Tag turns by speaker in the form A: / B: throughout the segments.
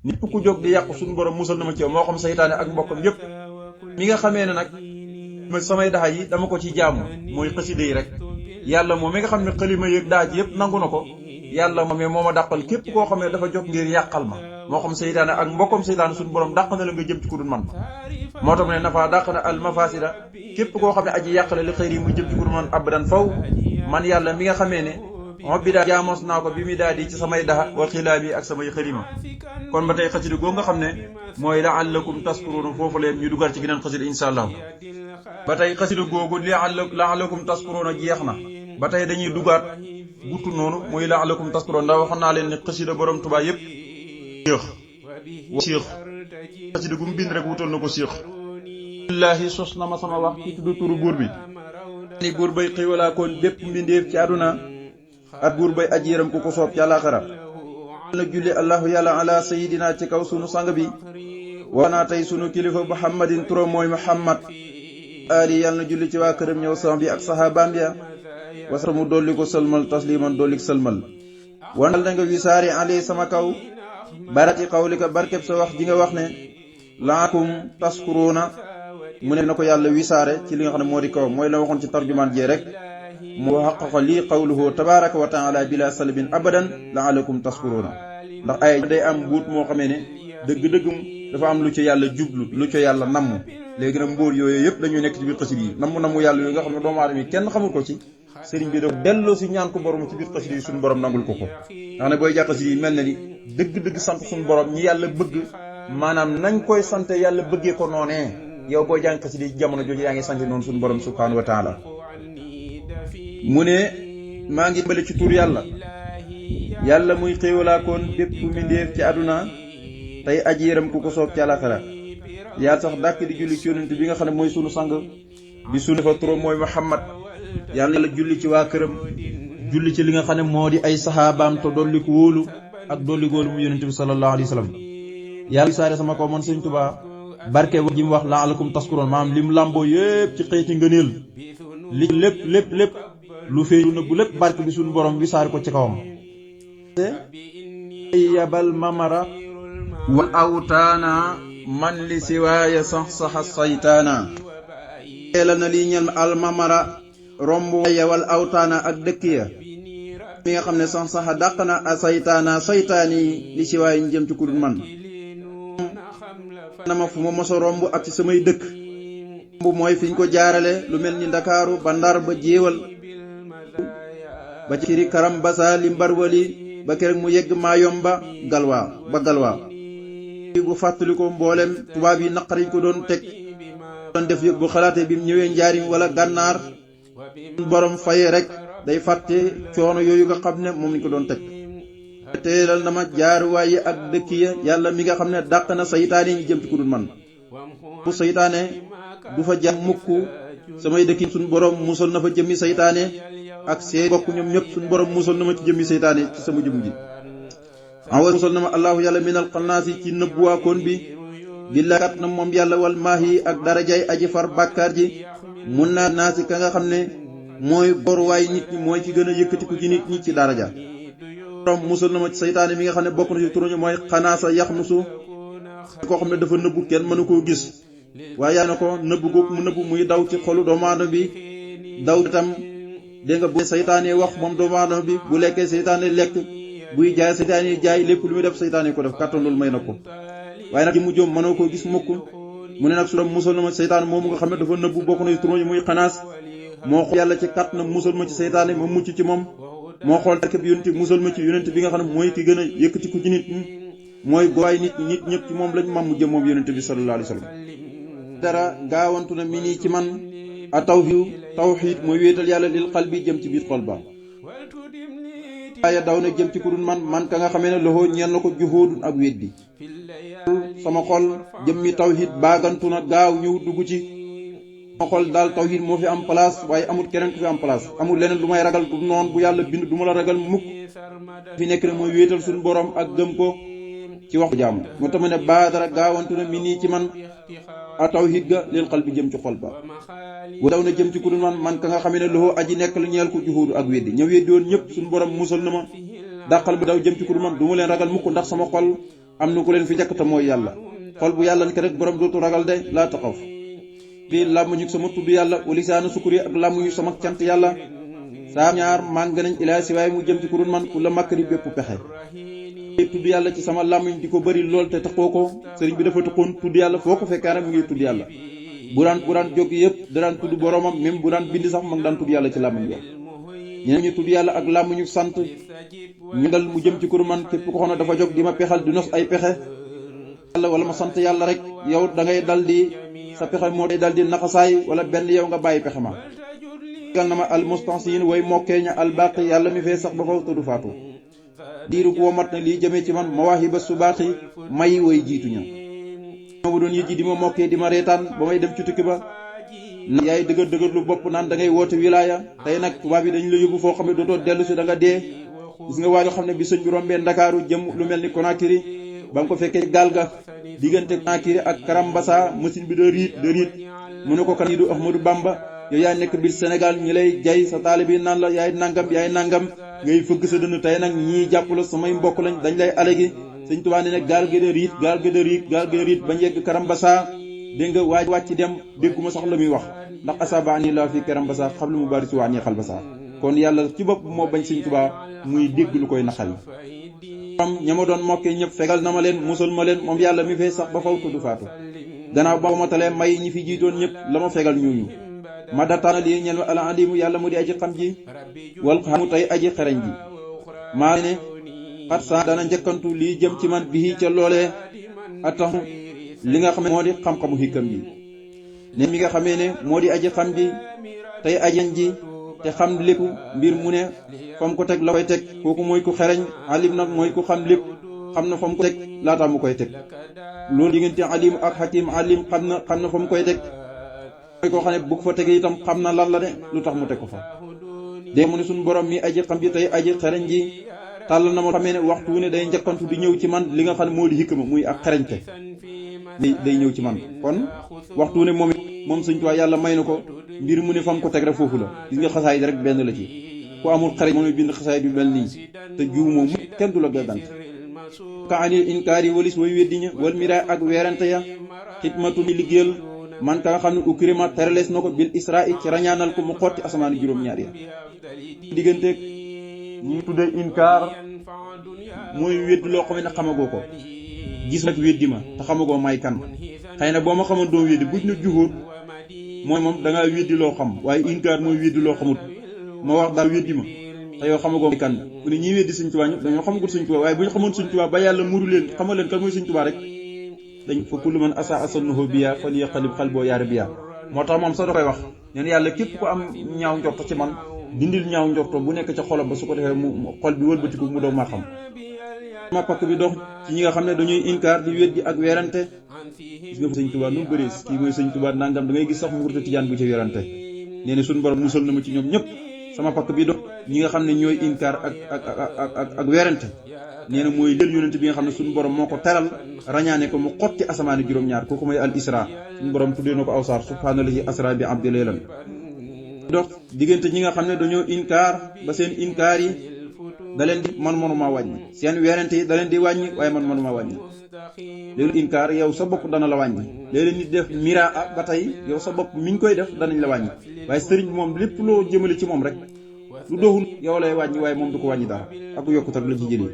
A: nit ku jóg di yàq suñu borom musal na ma ci yow moo xam saytaane ak mbokkam yépp mi nga xamee ne nag samay daxa yi dama ko ci jaamu mooy xasida yi rek yàlla moom mi nga xam ne xalima yëg daaj yépp nangu na ko yàlla moom moo ma dàqal képp koo xam ne dafa jóg ngir yàqal ma moo xam saytaane ak mbokkam saytaane suñu borom dàq na la nga jëm ci ku dul man moo tax mu ne nafa dàq na al mafasida képp koo xam ne aji yàqale li xëyri mu jëm ci ku dul man abadan faw man yàlla mi nga xamee ne moom bi daa jaamoos naa ko bi mu daal di ci samay daxa wa xilaa bi ak samay xalima kon ba tey xasida goo nga xam ne mooy la'allakum taskuruna foofu leen ñu dugal ci geneen xasida insha allah ba tey xasida googu la'allakum taskuruna jeex na ba tey dañuy dugaat guttu noonu muy la'allakum taskuruna ndax waxoon naa leen ne xasida borom Tuubaa yépp séex xasida gu mu bind rek wutal na ko séex billaahi sos na ma sama wax ci tudd turu buur bi ni buur bay xéewalaa koon bépp mbindeef ci àdduna at buur bay aji yërëm ku ko soob ci àllaaxira na julli allahu yàlla ala sayidina ci kaw sunu sang bi waanaa tey sunu kilifa muhammadin turam mooy muhammad ali yàlla na julli ci waa këram ñëw sama bi ak sahabaam ya wasa mu dolli ko sëlmal tasliman dollik sëlmal wanal na nga wisaari ali sama kaw barati xawlika barkeb sa wax ji nga wax ne laakum taskuruuna mu ne na ko yàlla wisaare ci li nga xam ne moo di kaw mooy la waxoon ci tarjumaan jee rek moo xaqaqa lii qawluhu tabaraka wa taala bila salbin abadan la'allakum taskuruuna ndax ay day am mbuut moo xamee ne dëgg-dëgg dafa am lu ci yàlla jublu lu ci yàlla namm léegi nag mbóor yooyu yëpp dañuy nekk ci biir xasida yi namm yàlla yooyu nga xam ne doomu aadama yi kenn xamul ko ci sëriñ bi da delloo si ñaan ko borom ci biir xasida yi suñu borom nangul ko ndax ne booy jàq xasida yi mel na ni dëgg-dëgg sant suñu borom ñi yàlla bëgg maanaam nañ koy sante yàlla bëggee ko noonee yow booy jàng xasida yi jamono jooju yaa ngi sant noonu suñu borom subhanahu wa taala mu ne maa ngi bale ci tur yàlla muy xéewalaakoon bépp mbindéef ci àdduna tey aji yërëm ku ko soob ci àllaaxira yaa sax dàkk di julli ci yonent bi nga xam ne mooy sunu sang bi sunu fa turam mooy Muhammad yàlla julli ci waa këram julli ci li nga xam ne moo di ay saxaabaam te dolli ko wóolu ak dolli góolu mu yonent bi sallallahu alayhi wa sallam yàlla saare sama kaw man Sëñ Tuubaa barke ji mu wax la'allakum taskuruun maanaam lim làmboo yépp ci xëyti ngëneel li lépp lu feeñu nëbbu lépp barke bi suñu borom wisaare ko ci kawam yabal mamara wa awtaana man li siwaaya sax-saxa saytaana teelal na lii ñel al mamara romb yawal awtaana ak dëkk ya mi nga xam ne sax-saxa dàq na a saytaani li siwaaya ñu jëm ci kudul man na ma fu ma mosa romb ak ci samay dëkk romb mooy fiñ ko jaarale lu mel ni Ndakaaru ba Ndar ba jéewal ba ci kiri karam basa li mbarwali ba kerek mu yegg Maayomba galwaa bu fàttali ko mboolem tubaab yi naqariñ ko doon teg doon def yëg bu xalaate bi mu ñëwee njaarim wala gànnaar borom faye rek day fàtte coono yooyu nga xam ne moom lañ ko doon teg teelal na ma jaaruwaay yi ak dëkk ya yàlla mi nga xam ne dàq na saytaane ñi jëm ci ku dul man fu saytaane du fa jàmm mukk samay dëkk suñu borom musal na fa jëmmi saytaane ak seen bokk ñoom ñëpp suñu borom musal na ma ci jëmmi saytaane ci sama jëm ji awa musal na ma allahu yàlla minal xannaasi ci nëbbuwaakoon bi billaahi kat na moom yàlla wal maahi ak darajaay aji far bàkkaar ji mun naa naasi ka nga xam ne mooy boruwaay nit ñi mooy ci gën a yëkkatiku ci nit ñi ci daraja borom musal na ma ci saytaane mi nga xam ne bokk na ci turuñu mooy xanaasa yax nusu koo xam ne dafa nëbbu kenn mënu koo gis waaye yaa na ko nëbbu googu mu nëbbu muy daw ci xolu doomu aadama bi daw itam dégg nga bu saytaane wax moom doomu aadama bi bu lekkee saytaane lekk buy jaay saytaane jaay lépp lu muy def saytaane ko def kàttan loolu may na ko waaye nag ji mu jóom mënoo koo gis mukk mu ne nag su doon musal na ma ci saytaane moomu nga xam ne dafa nëbbu bokk na ci turuñu muy xanaas moo xool yàlla ci kàtt na musal ma ci saytaane ma mucc ci moom moo xool barke bi yonent musal ma ci yonent bi nga xam ne mooy ki gën a yëkkati ko ci nit ñi mooy goowaay nit ñëpp ci moom lañ mam mu jëm moom yonent bi sallallahu alayhi wa sallam dara gaawantu na mi nii ci man a tawxiid mooy wéetal yàlla lil xal bi jëm ci biir xol ba waaye daw na jëm ci ku dul man ka nga xamee ne loxo ñeel na ko juhóodun ak weddi sama xol jëmmi tawxiid baagantu na gaaw ñëw dugg ci sama xol daal tawxiid moo fi am place waaye amul keneen ku fi am place amul leneen lu may ragal du noonu bu yàlla bind du ma la ragal mukk fi nekk ne mooy wéetal suñu borom ak gëm ko ci waxu jàmm moo tax ma ne baadara gaawantu na mi nii ci man a tawxiid ga leel xal bi jëm ci xol ba bu daw na jëm ci ku dul man ka nga xamee ne loxo aji nekk lu ñeel ko juhóodu ak weddi ña weddi woon ñëpp suñu borom musal na ma dàqal ba daw jëm ci ku dul man du ma leen ragal mukk ndax sama xol am na ku leen fi njëkk te mooy yàlla xol bu yàlla ni rek borom dootu ragal de laa taxaw bii làmmuñu sama tudd yàlla walisaana sukuri ak làmmuñu sama cant yàlla saa ñaar màng nañ ilaa si waaye mu jëm ci kurun man ku la makkari bépp pexe tudd yàlla ci sama làmmuñ di ko bëri lool te taxoo ko sëriñ bi dafa taxoon tudd yàlla foo ko fekkee rek mu ngi tudd yàlla bu daan jóg yëpp da daan tudd boromam même bu daan bind sax ma ngi daan tudd yàlla ci làmmuñ wax ñeneen ñu tudd yàlla ak làmmuñu sant ñu dal mu jëm ci kurun man képp ko xam ne dafa jóg di ma pexal di nos ay pexe yàlla wala ma sant yàlla rek yow da ngay dal di sa pexe moo day dal di naxasaay wala benn yow nga bàyyi pexe ma gal na ma al mustansiin way mokkee ña al baqi yàlla mi fee sax ba faw tëdu faatu diiru ko mat na lii jëmee ci man mawaahiba subaaxi may way jiitu ña ma doon yëj ji di ma mokkee di ma reetaan ba may dem ci tukki ba yaay dëgër lu bopp naan da ngay woote wilaaya tey nag tubaab yi dañu la yóbbu foo xam ne dootoo dellu si da nga dee gis nga waajoo xam ne bi sëñ bi rombee Ndakaaru jëm lu mel ni Conakry ba nga ko fekkee gaal ga diggante Conakry ak Karambasa machine bi de riit mu ne ko kan yi du Ahmadou Bamba yow yaa nekk biir Sénégal ñi lay jay sa taalibe yi naan la yaay nangam ngay fëgg sa dënn tey nag ñii jàpp la samay mbokk lañ dañ lay alegi sëñ Tuubaa ne nag gaal gi de riit bañ yegg Karambasa dégg nga waaj wàcc dem dégguma sax la muy wax ndax asabani la fi Karambasa xam lu mu bari si waa ñee xalbasa kon yàlla ci bopp moo bañ sëñ Tuubaa muy dégg lu koy naxal am ña ma doon mokkee ñëpp fegal na ma leen musal ma leen moom yàlla mi fee sax ba faw tudd faatu gannaaw ba ma talee may ñi fi jiitoon ñëpp la ma fegal ñooñu ma dataana lii ñel ala andimu yàlla mu di aji xam ji wal xamu tey aji xereñ ji maa ne xat sa dana njëkkantu lii jëm ci man bii ca loolee atax li nga xam ne moo di xam-xamu hikkam ji ne mi nga xamee ne moo di aji xam ji tey ajen ji te xam lépp mbir mu ne fam ko teg la koy teg kooku mooy ku xereñ alim nag mooy ku xam lépp xam na fam ko teg laata mu koy teg loolu diggante alim ak hakim alim xam na fa mu koy teg mooy koo xam ne bu ko fa tegee itam xam na lan la de lu tax mu teg ko fa dé mu ne suñu borom mi aji xam ji tey aji xereñ ji tàll na ma xamee ne waxtu wu ne day njëkkantu di ñëw ci man li nga xam ne moo di hikma muy ak xereñte day ñëw ci man kon waxtu wu ne moom Sëñ Tuubaa yàlla may na ko mbir mu ne fam ko teg rek foofu la gis nga xasaay rek benn la ci ku amul xarit moom bind xasaay bi mel nii te jiw moom kenn du la gàggant ka anil inkaari walis way weddiña wal miraay ak weerante ya xidmatu mi liggéeyal man ka nga xam ne ukrima teralees na ko bil isra'i ci rañaanal ko mu xotti asamaani juróom-ñaar ya digganteeg ñu tuddee inkaar mooy weddi loo xam ne xamagoo ko gis nag weddi ma te xamagoo may kan xëy na boo ma xamoon doo weddi buñ na juhóot mooy moom da ngaa weddi loo xam waaye inkaar mooy weddi loo xamut ma wax daal weddi ma te yow xamagoo may kan mu ne ñiy weddi Sëñ Tuubaa ñëpp dañoo xamagul Sëñ Tuubaa waaye bu ñu xamoon Sëñ Tuubaa ba yàlla muru leen xamal leen kan mooy Sëñ Tuubaa rek dañ fa kullu man asa asannahu biya fal yaqlib qalboo yaara biya moo tax moom sax da koy wax neen yàlla képp ko am ñaaw njorto ci man dindil ñaaw njorto bu nekk ca xolam ba su ko defee mu xol bi wëlbatiku mu doog maa xam ma pakk bi dox ci ñi nga xam ne dañuy inkaar di weddi ak werante gis nga Sëñ Tuubaa nu mu bëree kii mooy Sëñ Tuubaa nangam da ngay gis sax mu wurta tijaan bu ci werante nee na suñu borom musal na ma ci ñoom ñëpp sama pakk bi dox ñi nga xam ne ñooy inkaar ak werante nee na mooy jël yonent bi nga xam ne suñu borom moo ko teral rañaane ko mu xotti asamaani juróom-ñaar kooku mooy al isra suñu borom tuddee na ko awsaar subhaanallahi asra bi abdi laylan dox diggante ñi nga xam ne dañoo inkaar ba seen inkaar yi da leen di man mënuma wàññi seen werante yi da leen di wàññi waaye man mënuma wàññi léegi inkaar yow sa bopp dana la wàññi léeg-léeg nit def miraa ba tey yow sa bopp mi ngi koy def danañ la wàññi waaye sëriñ bi moom lépp loo jëmale ci moom rek lu doxul yow lay wàññi waaye moom du ko wàññi dara ak yokkute la ci jëlee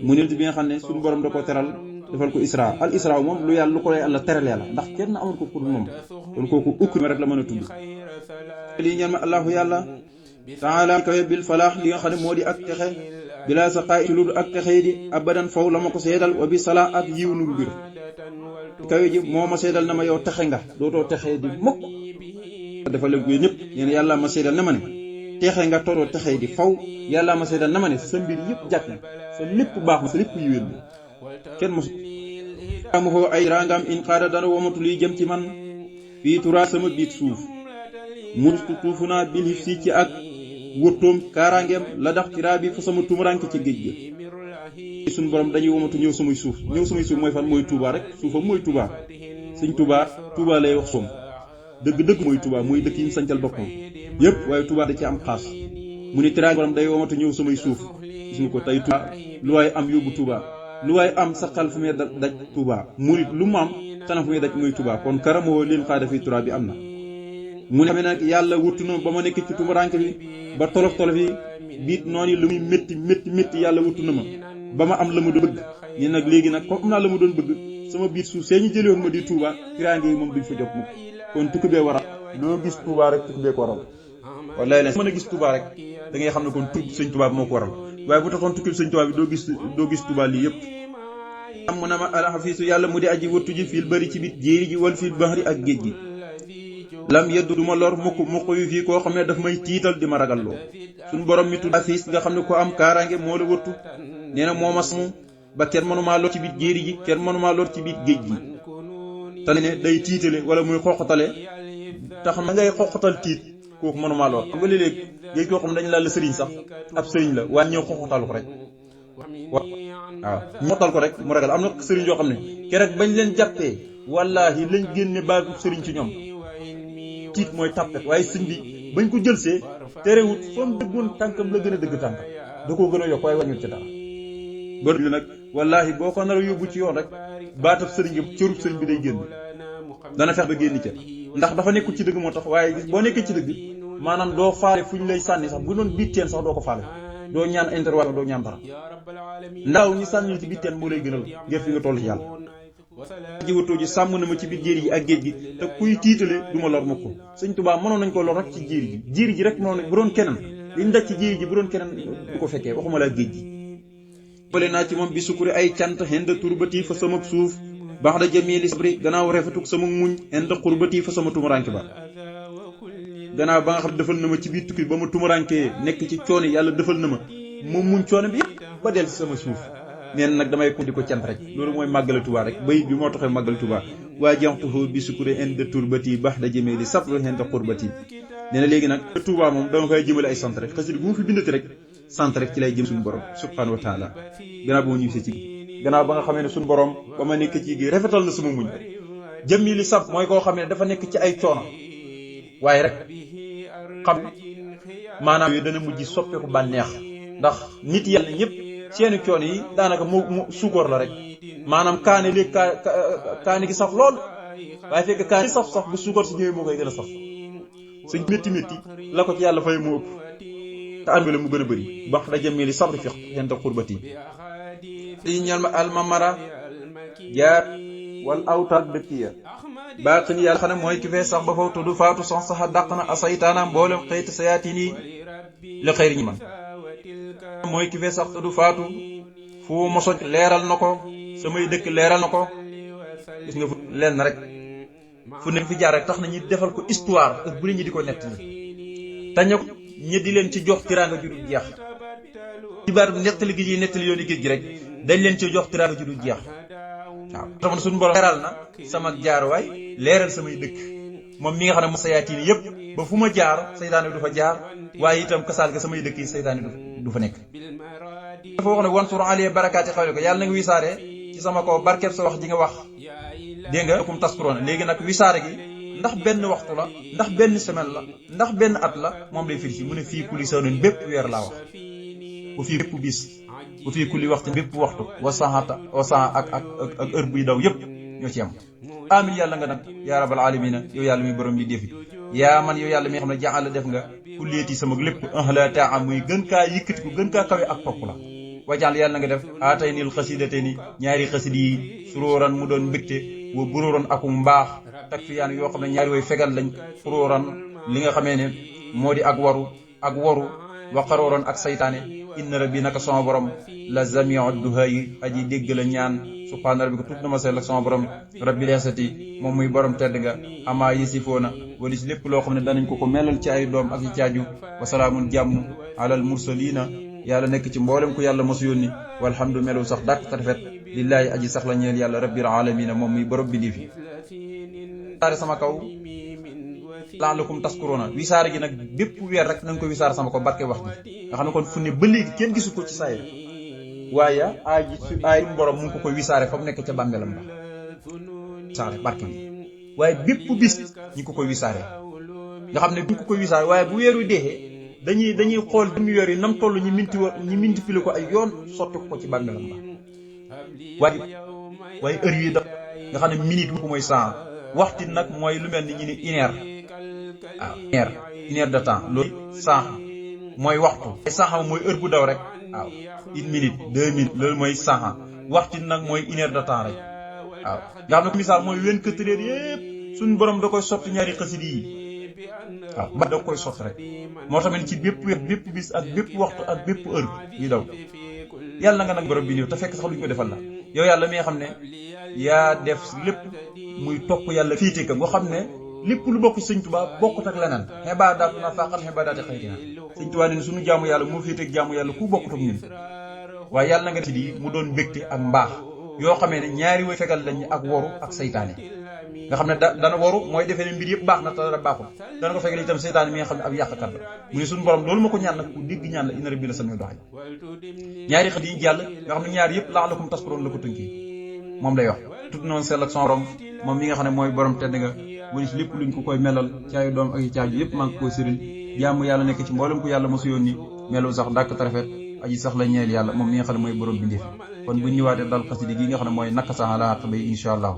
A: mu ne bi nga xam ne suñu borom da ko teral defal ko isra al isra moom lu yàlla lu ko yàlla teralee la ndax kenn amul ko pour moom kon kooku ukki rek la mën a tudd lii ñaan ma allahu yàlla taala kawe bil falaax li nga xam ne moo di ak texe bila sa xaay ci lu ak texe di abadan faw la ma ko seedal wa bi salaa ak yiw nu mbir kawe ji moo ma seedal na ma yow texe nga dootoo texe di mukk dafa leen ko ñëpp ñeen yàlla ma seedal na ma ne texe nga tootoo texe di faw yàlla ma seedal na ma ne sa mbir yëpp jàkk na sa lépp baax na sa lépp yiwéen na kenn mosu amu foo ay rangam in xaada dara womatu liy jëm ci man fii turaa sama biit suuf mustu tuufu naa bil hif si ci ak wóttoom kaaraangeem la dax ci raa bi fa sama tumuranke ci géej ga suñu borom dañuy womatu ñëw samay suuf mooy fan mooy Touba rek suufam mooy Touba Sëñ Touba lay wax soom dëgg mooy Touba mooy dëkk yi mu sancal boppam yépp waaye Touba da ci am xaas mu ni tiraange borom day womatu ñëw samay suuf gis nga ko tey Touba lu waaye am yóbbu Touba lu waay am sa xel fu muy daj Touba murit lu mu am xanaa fu muy daj muy Touba kon karamoo leen xaada fi tura bi am na mu ne xam ne nag yàlla wuttu na ba ma nekk ci tumuranke bi ba tolof yi biit noonu lu muy métti yàlla wuttu na ma ba ma am la mu doon bëgg ni nag léegi nag comme am naa la mu doon bëgg sama biir suuf see ñu jëlee woon ma di Touba tiraange yi moom duñ fa jot mukk kon tukki bee waral loo gis Touba rek tukki bee ko waral wallaay la mën a gis Touba rek da ngay xam ne kon tukki sëñ Touba bi moo ko waral waaye bu taxoon tukki sëñ Touba bi doo gis Touba lii yëpp am mu na ma alxafiisu yàlla mu di aji wattu ji fil bari ci biit jéeri ji wal fil bahri ak géej gi lam yeddu du ma lor mukk yu fii koo xam ne daf may tiital di ma ragal loo suñ borom mi tudd afiis nga xam ne ko am kaaraange moo la wattu nee na moo ma samu ba kenn mënumaa lor ci biit jéeri ji kenn mënumaa lor ci biit géej gi te ne day tiitale wala muy xoqatale tax na ngay xoqatal tiit kooku mënumaa lor xam nga léeg-léeg géej koo xam ne dañu laal la sëriñ sax ab sëriñ la waaye ñëw xoqatal ko rek waaw ñu xoqatal ko rek mu ragal am na sëriñ yoo xam ne keroog bañ leen jàppee wallaahi lañ génne baatu sëriñ ci ñoom tiit mooy tàppet waaye sëñ bi bañ ko jëlsee terewut foom dëggoon tànkam la gën a dëgg tànkam da koo gën a yokk waaye wàññul ci dara bër bi nag wallaahi boo ko nar a yóbbu ci yoon rek baatab sëriñ bi cërub sëriñ bi day génn dana fex ba génn ca ndax dafa nekkul ci dëgg moo tax waaye boo nekkee ci dëgg maanaam doo faale fu ñu lay sànni sax bu doon bitteen sax doo ko faale doo ñaan intervalle doo ñaan dara ndaw ñi sànni ci bitteen moo lay gënal ngir fi nga toll ci yàlla ji watoo ji sàmm na ma ci biir jéeri ji ak géej gi te kuy tiitale du ma lor mukk sëñ Tuubaa mënoon nañ ko lor rek ci jéeri ji rek mënoon bu doon keneen liñ daj ci jéeri ji bu doon keneen du ko fekkee waxuma laa géej gi bale naa ci moom bi sukuri ay cant xenda turbati fa sama suuf baax da jamili sabri gannaaw rafetuk sama muñ xenda xurbati fa sama tumuranke ba gannaaw ba nga xam defal na ma ci biir tukki ba ma tumurankee nekk ci coono yàlla defal na ma muñ coono bi yëpp ba del ci sama suuf neen nag damay ko di ko cant rek loolu mooy màggala Tuubaa rek bay bi moo taxee màggala Tuubaa waa jantuhu bi sukure inde turbati baax da jëmee li sabru inde xurbati nee na léegi nag Tuubaa moom dama koy jëmale ay sant rek xasida bu mu fi bindati rek sant rek ci lay jëm suñu borom subhanahu wa taala gannaaw ba ma ñibbisee ci gannaaw ba nga xamee ne suñu borom ba ma nekk ci gi rafetal na sama muñ jëmmi li sab mooy koo xam ne dafa nekk ci ay coono waaye rek xam maanaam yooyu dana mujj soppeeku bànneex ndax nit yàlla ñëpp seeni coono yi daanaka mu suukóor la rek maanaam kaane léegi kaane gi saf lool waaye fekk kaane saf bu suukóor si ñëwee moo koy gën a saf suñ métti la ko ci yàlla fay mu ëpp te àndule mu gën a bëri bax da jëmeli sabri fiq xenta xurbati di ñal ma almamara jaar wal awtaat dëkkiya baaxin yàlla xam ne mooy ki fee sax ba faw tudd faatu son saxa dàq na asaytaana mboolem xëyt sayaati nii la xëyri ñi man mooy ki fee sax tudd faatu fu mosoj leeral na ko samay dëkk leeral na ko gis nga fu leen rek fu ne fi jaar rek tax na ñi defal ko histoire bu ne ñi di ko nett ni taña ko ñi di leen ci jox tiraanga ju dul jeex ci baat nettali gi ñuy nettali yoonu géej gi rek dañ leen ci jox tiraanga ju dul jeex waaw tax suñu borom leeral na sama jaaruwaay leeral samay dëkk moom mi nga xam ne mo sayaatiin yëpp ba fu ma jaar saytaane du fa jaar waaye itam kasaal ga samay dëkk yi saytaane du fa nekk dafa wax ne wansur alee barakaati xawle ko yàlla na nga wisaare ci sama kaw barkeeb sa wax ji nga wax dégg nga kum taskuroona léegi nag wisaare gi ndax benn waxtu la ndax benn semaine la ndax benn at la moom lay firi si mu ne fii kulli sawnin bépp weer laa wax bu fii bépp bis bu fii kulli waxtu bépp waxtu wasan ak heure buy daw yëpp ñoo ci am amin yàlla nga nag yaa rabbal alamina yow yàlla muy borom bi defi yaa man yow yàlla mi xam ne jaxal def nga kulleeti sama lépp la taa muy gën kaa yëkkati ko gën kaa kawe ak topp la wajal yàlla nga def aatay nil xasidate ni ñaari xasidi yi suróoran mu doon mbégte wa buróoran akum mbaax tak fi yaan yoo xam ne ñaari way fegal lañ furóoran li nga xamee ne moo di ak waru wa xarooran ak saytaane inna rabbi naka sama borom la zamiu duhayi aji dégg la ñaan subhaana rabbika tudd na ma sell ak sama borom rabbi leesati moom muy borom tedd nga amaa yisifoona wala si lépp loo xam ne danañ ko melal ci ay doom ak ci caaju wasalaamun jàmm alal mursalina yàlla nekk ci mboolem ku yàlla mosu yónni walhamdu melu sax dàkk ta rafet lillaahi aji sax la ñeel yàlla rabbil alamina moom muy borom bi di fi wisaare sama kaw laalakum taskuruna wisaare gi nag bépp weer rek na nga ko wisaare sama kaw barke wax ji nga xam ne kon fu ne ba léegi kenn gisu ko ci saayir waaye ay borom mu ngi ko koy wisaare fa mu nekk ca bàmmeelam ba wisaare barke bi waaye bépp bis ñi ko koy wisaare nga xam ne bu ko koy wisaare waaye bu weeru deexee dañuy xool demi weer yi nam toll ñi multiplier ko ay yoon sotti ko ci bàmmeelam ba waaye heure yi da nga xam ne minute ko mooy 100 waxtu nag mooy lu mel ni ñu ne une heure waaw une heure de temps loolu 100 mooy waxtu. 100 mooy heure bu daw rek waaw 1 minute 2 minutes loolu mooy 100 waxtu nag mooy une heure de temps rek waaw. nga xam ne misaal mooy 24 heures yëpp suñu borom da koy sotti ñaari xasida yi waaw ba da koy sotti rek moo tamit ci bépp bis ak bépp waxtu ak bépp heure yi daw. yàlla nga nag borom bi ñëw te fekk sax luñ ko defal la yow yàlla mi nga xam ne yaa def lépp muy topp yàlla féete ka nga xam ne lépp lu bokk sëñ Tuubaa bokkut ak leneen xibaadaatu na faqat xibaadaati xaytina sëñ Tuubaa ne suñu jaamu yàlla moo féete ak jaamu yàlla ku bokkut ak ñun waaye yàlla nga def di mu doon mbégte ak mbaax yoo xamee ne ñaari way fegal lañ ak woru ak saytaane nga xam ne dana waru mooy defee ne mbir yëpp baax na te dara baaxul dana ko fegal itam saytaane mi nga xam ne ab yàqkat la mu ne suñu borom loolu ma ko ñaan nag ku dégg ñaan la inna rabbi la samiu doxañ ñaari xët yi jàll nga xam ne ñaari yëpp la'allakum tashkuruun la ko tënki moom lay wax tudd noonu sell ak son borom moom mi nga xam ne mooy borom tedd nga wala ci lépp luñ ko koy melal caayu doom ak caaju yëpp maa ngi ko sëril jàmm yàlla nekk ci mboolem ko yàlla mosu yónni melu sax dàkk tarafet aji sax la ñeel yàlla moom mi nga xam ne mooy borom bindéef kon bu ñëwaatee dal xasidi gi nga xam ne mooy nakasa ala xaq bay insha allah